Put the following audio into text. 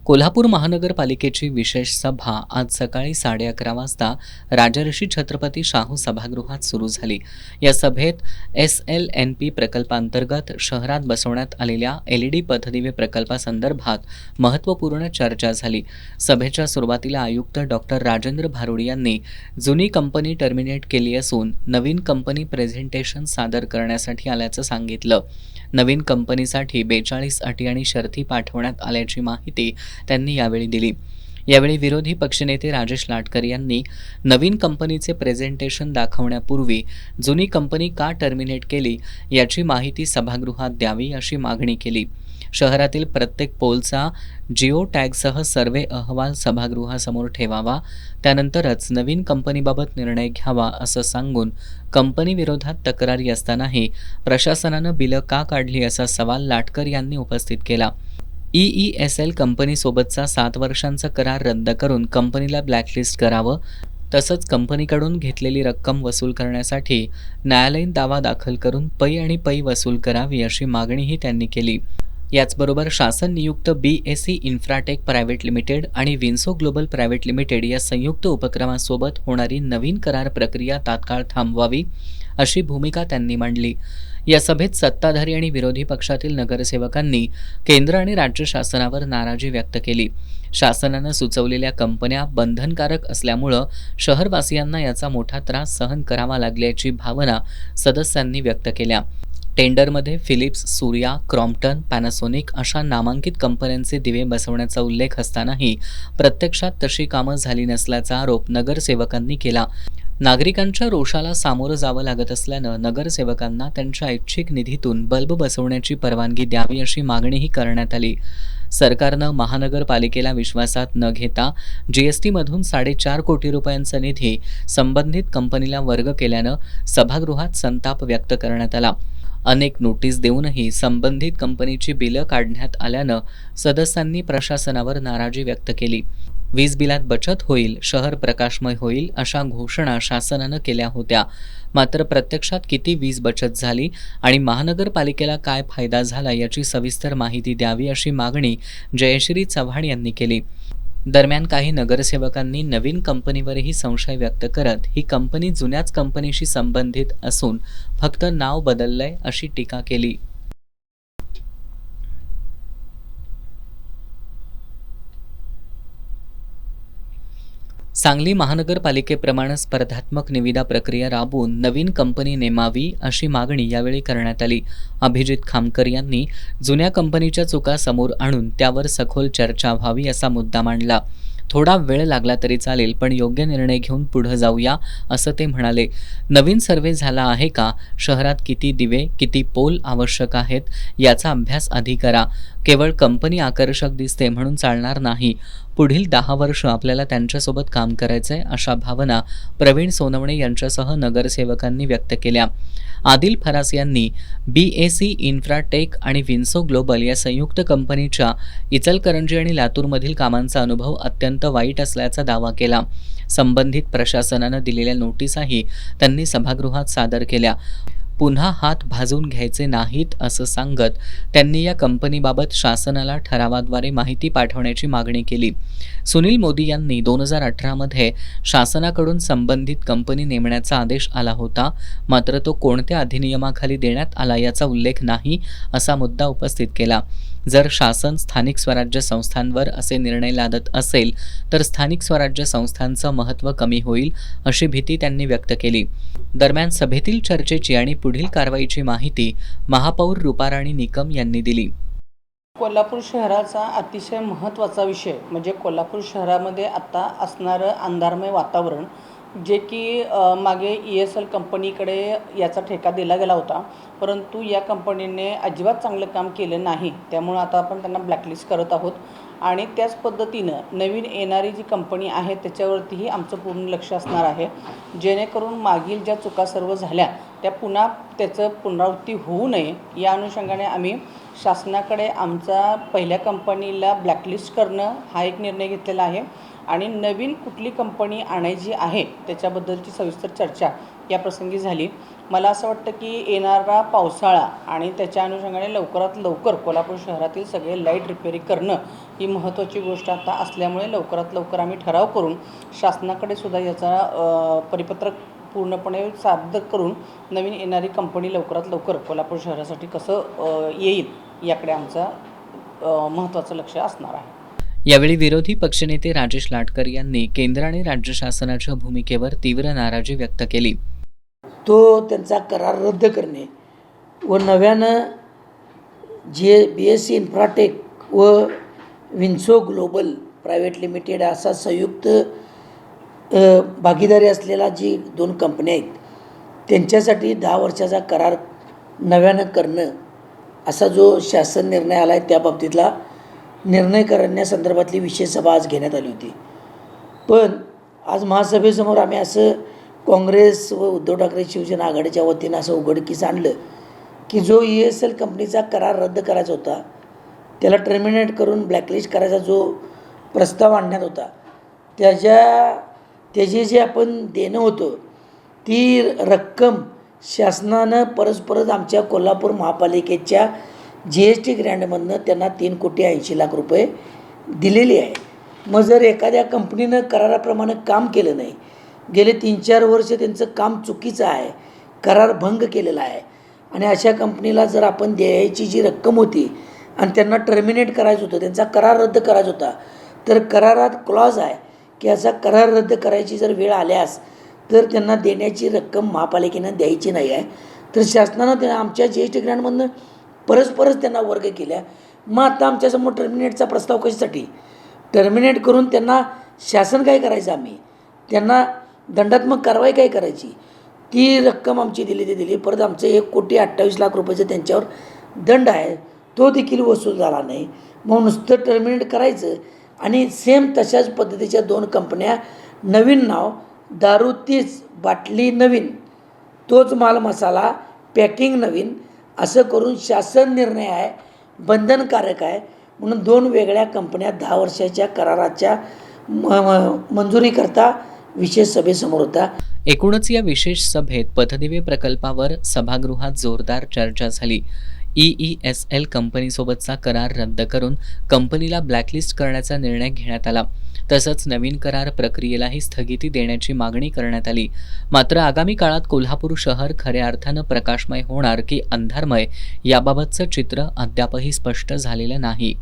कोल्हापूर महानगरपालिकेची विशेष सभा आज सकाळी 11:30 वाजता राजर्षी छत्रपती शाहू सभागृहात सुरू झाली। या सभेत SLNP प्रकल्पांतर्गत शहरात बसवण्यात आलेल्या LED पथदिवे प्रकल्पासंदर्भात महत्त्वपूर्ण चर्चा झाली। सभेच्या सुरुवातीला आयुक्त डॉक्टर राजेंद्र भारुड यांनी जुनी कंपनी टर्मिनेट केली असून नवीन कंपनी प्रेझेंटेशन सादर करण्यासाठी आल्याचं सांगितलं। नवीन कंपनीसाठी 42 अटी आणि शर्ती पाठवण्यात आल्याची माहिती त्यांनी यावेळी दिली। यावेळी विरोधी पक्षनेते राजेश लाटकर यांनी नवीन कंपनीचे प्रेझेंटेशन दाखवण्यापूर्वी जुनी कंपनी का टर्मिनेट केली याची माहिती सभागृहात द्यावी अशी मागणी केली। शहरातील प्रत्येक पोलचा जिओ टॅगसह सर्वे अहवाल सभागृहासमोर ठेवावा, त्यानंतरच नवीन कंपनीबाबत निर्णय घ्यावा असं सांगून कंपनी विरोधात तक्रारी असतानाही प्रशासनानं बिलं का काढली असा सवाल लाटकर यांनी उपस्थित केला। EESL कंपनीसोबतचा 7 वर्षांचा करार रद्द करून कंपनीला ब्लॅकलिस्ट करावं, तसंच कंपनीकडून घेतलेली रक्कम वसूल करण्यासाठी न्यायालयीन दावा दाखल करून पै वसूल करावी अशी मागणीही त्यांनी केली। याचबरोबर शासन नियुक्त BAC इन्फ्राटेक प्रायव्हेट लिमिटेड आणि विन्सो ग्लोबल प्रायव्हेट लिमिटेड या संयुक्त उपक्रमासोबत होणारी नवीन करार प्रक्रिया तात्काळ थांबवावी अशी भूमिका त्यांनी मांडली। या सभेत सत्ताधारी आणि विरोधी पक्षातील नगरसेवकांनी केंद्र आणि राज्य शासनावर नाराजी व्यक्त केली। शासनानं सुचवलेल्या कंपन्या बंधनकारक असल्यामुळं शहरवासियांना याचा मोठा त्रास सहन करावा लागल्याची भावना सदस्यांनी व्यक्त केल्या। टेंडरमध्ये फिलिप्स, सूर्या, क्रॉम्प्टन, पॅनासोनिक अशा नामांकित कंपन्यांचे दिवे बसवण्याचा उल्लेख असतानाही प्रत्यक्षात तशी कामं झाली नसल्याचा आरोप नगरसेवकांनी केला। नागरिकांच्या रोषाला सामोरं जावं लागत असल्यानं नगरसेवकांना त्यांच्या ऐच्छिक निधीतून बल्ब बसवण्याची परवानगी द्यावी अशी मागणीही करण्यात आली। सरकारनं महानगरपालिकेला विश्वासात न घेता GSTमधून 4.5 कोटी रुपयांचा निधी संबंधित कंपनीला वर्ग केल्यानं सभागृहात संताप व्यक्त करण्यात आला। अनेक नोटीस देऊनही संबंधित कंपनीची बिलं काढण्यात आल्यानं सदस्यांनी प्रशासनावर नाराजी व्यक्त केली। वीज बिलात बचत होईल, शहर प्रकाशमय होईल अशा घोषणा शासनानं केल्या होत्या, मात्र प्रत्यक्षात किती वीज बचत झाली आणि महानगरपालिकेला काय फायदा झाला याची सविस्तर माहिती द्यावी अशी मागणी जयश्री चव्हाण यांनी केली। दरम्यान काही नगरसेवकांनी नवीन कंपनीवरही संशय व्यक्त करत ही कंपनी जुन्याच कंपनीशी संबंधित असून फक्त नाव बदललंय अशी टीका केली। सांगली महानगरपालिकेप्रमाणे स्पर्धात्मक निविदा प्रक्रिया राबवून नवीन कंपनी नेमावी अशी मागणी यावेळी करण्यात आली। अभिजित खामकर यांनी जुन्या कंपनीच्या चुका समोर आणून त्यावर सखोल चर्चा व्हावी असा मुद्दा मांडला। थोडा वेळ लागला तरी चालेल, पण योग्य निर्णय घेऊन पुढे जाऊया असं ते म्हणाले। नवीन सर्वे झाला आहे का? शहरात किती दिवे, किती पोल आवश्यक आहेत याचा अभ्यास आधी करा। केवळ कंपनी आकर्षक दिसते म्हणून चालणार नाही। पुढील 10 वर्ष आपल्याला त्यांच्यासोबत काम करायचंय अशा भावना प्रवीण सोनवणे यांच्यासह नगरसेवकांनी व्यक्त केल्या। आदिल फरास यांनी BAC इन्फ्राटेक आणि विन्सो ग्लोबल या संयुक्त कंपनीच्या इचलकरंजी आणि लातूरमधील कामांचा अनुभव अत्यंत वाईट असल्याचा दावा केला। संबंधित प्रशासनानं दिलेल्या नोटीसाही त्यांनी सभागृहात सादर केल्या। पुन्हा हात भाजून घ्यायचे नाहीत असं सांगत त्यांनी या कंपनीबाबत शासनाला ठरावाद्वारे माहिती पाठवण्याची मागणी केली। सुनील मोदी यांनी 2018 मध्ये शासनाकडून संबंधित कंपनी नेमण्याचा आदेश आला होता, मात्र तो कोणत्या अधिनियमाखाली देण्यात आला याचा उल्लेख नाही असा मुद्दा उपस्थित केला। जर शासन स्थानिक स्वराज्य संस्थांवर असे निर्णय लादत असेल तर स्थानिक स्वराज्य संस्थांचं महत्त्व कमी होईल अशी भीती त्यांनी व्यक्त केली। दरम्यान सभेतील चर्चेची आणि पुढील कारवाईची माहिती महापौर रूपाराणी निकम यांनी दिली। कोल्हापूर शहराचा अतिशय महत्त्वाचा विषय म्हणजे कोल्हापूर शहरामध्ये आता असणारं अंधारमय वातावरण, जे की मागे ESL कंपनीकडे याचा ठेका दिला गेला होता, परंतु या कंपनीने अजिबात चांगलं काम केलं नाही। त्यामुळे आता आपण त्यांना ब्लॅकलिस्ट करत आहोत आणि त्याच पद्धतीनं नवीन येणारी जी कंपनी आहे त्याच्यावरतीही आमचं पूर्ण लक्ष असणार आहे, जेणेकरून मागील ज्या चुका सर्व झाल्या त्या पुन्हा त्याचं पुनरावृत्ती होऊ नये या अनुषंगाने आम्ही शासनाकडे आमचा पहिल्या कंपनीला ब्लॅकलिस्ट करणं हा एक निर्णय घेतलेला आहे आणि नवीन कुठली कंपनी आणायची आहे त्याच्याबद्दलची सविस्तर चर्चा या प्रसंगी झाली। मला असं वाटतं की येणारा पावसाळा आणि त्याच्या अनुषंगाने लवकरात लवकर कोल्हापूर शहरातील सगळे लाईट रिपेअरिंग करणं ही महत्त्वाची गोष्ट आता असल्यामुळे लवकरात लवकर आम्ही ठराव करून शासनाकडे सुद्धा याचा परिपत्रक पूर्णपणे सादर करून नवीन येणारी कंपनी लवकरात लवकर कोल्हापूर शहरासाठी कसं येईल याकडे आमचा महत्त्वाचं लक्ष असणार आहे. यावेळी विरोधी पक्षनेते राजेश लाटकर यांनी केंद्र आणि राज्य शासनाच्या भूमिकेवर तीव्र नाराजी व्यक्त केली. तो त्यांचा करार रद्द करणे व नव्यानं BSC इन्फ्राटेक व विन्सो ग्लोबल प्रायव्हेट लिमिटेड असा संयुक्त भागीदारी असलेला जी 2 कंपन्या आहेत त्यांच्यासाठी 10 वर्षाचा करार नव्यानं करणं असा जो शासन निर्णय आला आहे त्या बाबतीतला निर्णय करण्यासंदर्भातली विशेष सभा आज घेण्यात आली होती. पण आज महासभेसमोर आम्ही असं काँग्रेस व उद्धव ठाकरे शिवसेना आघाडीच्या वतीनं असं उघडकीस आणलं की जो ESL कंपनीचा करार रद्द करायचा होता त्याला टर्मिनेट करून ब्लॅकलिस्ट करायचा जो प्रस्ताव आणण्यात होता त्याचे जे आपण देणं होतं ती रक्कम शासनानं परत आमच्या कोल्हापूर महापालिकेच्या GST ग्रँडमधनं त्यांना 3,80,00,000 रुपये दिलेली आहे. मग जर एखाद्या कंपनीनं कराराप्रमाणे काम केलं नाही, गेले 3-4 वर्ष त्यांचं काम चुकीचं आहे, करार भंग केलेला आहे आणि अशा कंपनीला जर आपण द्यायची जी रक्कम होती आणि त्यांना टर्मिनेट करायचं होतं, त्यांचा करार रद्द करायचा होता, तर करारात क्लॉज आहे की असा करार रद्द करायची जर वेळ आल्यास तर त्यांना देण्याची रक्कम महापालिकेनं द्यायची नाही आहे. तर शासनानं त्यांना आमच्या GST ग्रँडमधनं परस्परच त्यांना वर्ग केल्या. मग आता आमच्यासमोर टर्मिनेटचा प्रस्ताव कशासाठी? टर्मिनेट करून त्यांना शासन काय करायचं, आम्ही त्यांना दंडात्मक कारवाई काय करायची? ती रक्कम आमची दिली. परत आमचं 1,28,00,000 रुपयाचं त्यांच्यावर दंड आहे, तो देखील वसूल झाला नाही. मग नुसतं टर्मिनेट करायचं आणि सेम तशाच पद्धतीच्या 2 कंपन्या, नवीन नाव, दारू तीच, बाटली नवीन, तोच माल मसाला, पॅकिंग नवीन, असं करून शासन निर्णय आहे, बंधनकारक आहे म्हणून 2 वेगळ्या कंपन्या 10 वर्षाच्या कराराच्या मंजुरीकरता विशेष सभेसमोर होता. एकूणच या विशेष सभेत पथदिवे प्रकल्पावर सभागृहात जोरदार चर्चा झाली. EESL कंपनीसोबतचा करार रद्द करून कंपनीला ब्लॅकलिस्ट करण्याचा निर्णय घेण्यात आला. तसंच नवीन करार प्रक्रियेलाही स्थगिती देण्याची मागणी करण्यात आली. मात्र आगामी काळात कोल्हापूर शहर खऱ्या अर्थानं प्रकाशमय होणार की अंधारमय याबाबतचं चित्र अद्यापही स्पष्ट झालेलं नाही.